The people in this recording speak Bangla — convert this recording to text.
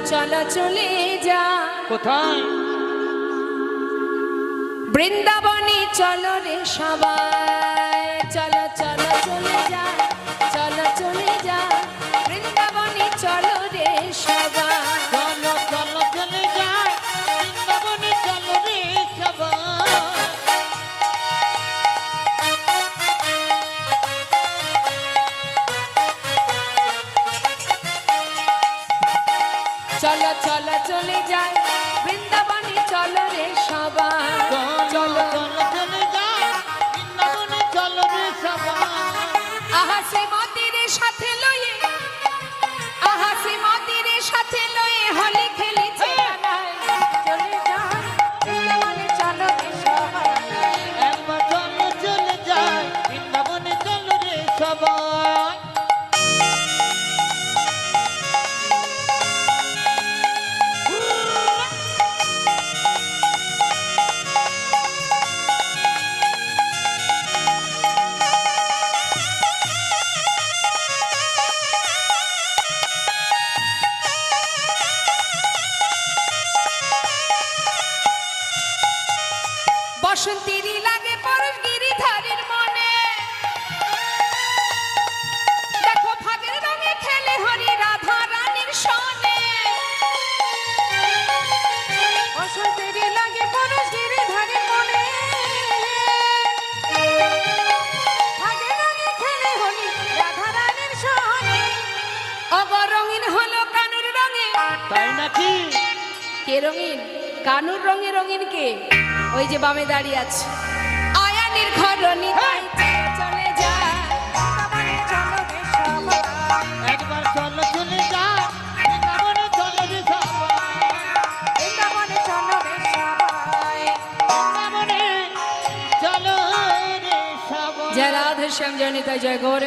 চলো চলে যা। কোথায়? বৃন্দাবনে চলো রে সবাই, চলো চলো চলে যা, চলো চলে যা, বৃন্দাবনে চলো রে সবাই। চলো চলো চলে যায় বৃন্দাবনে, চলো রে সবাই। চলো চলো চলে যাই বৃন্দাবনে চলো রে সবাই। চলো চলো চলে যায় বৃন্দাবনে, চলো রে সবাই। আহা শ্রীমতীর সাথে লয়ে, আহা শ্রীমতীর সাথে লয়ে হলি খেলিছে বেলায়। চলে যাই বৃন্দাবনে চলো রে সবাই। একবার চলো চলে যায় বৃন্দাবনে, চলো রে সবাই। বসন্তেরই লাগে পরশ গিরিধারীর মনে, দেখো ফাগের রঙে খেলে হরি রাধা রানীর সনে। বসন্তেরই লাগে পরশ গিরিধারীর মনে, ফাগের রঙে খেলে হরি রাধা রানীর সনে। অগর রঙিন হলো কানুর রঙে। তাই নাকি? কে রঙিন? কানুর রঙে রঙিন কে? ওই যে বামে দাঁড়িয়ে আছে আয়ানির ঘরনি। তাই চলে যা বৃন্দাবনে চলো রে সবাই। একবার চলো চলে যায় বৃন্দাবনে, চলো রে সবাই। বৃন্দাবনে চলো রে সবাই। বৃন্দাবনে চলো রে সবাই। জয় রাধে শ্যাম, জয় নিতাই, জয় গৌর।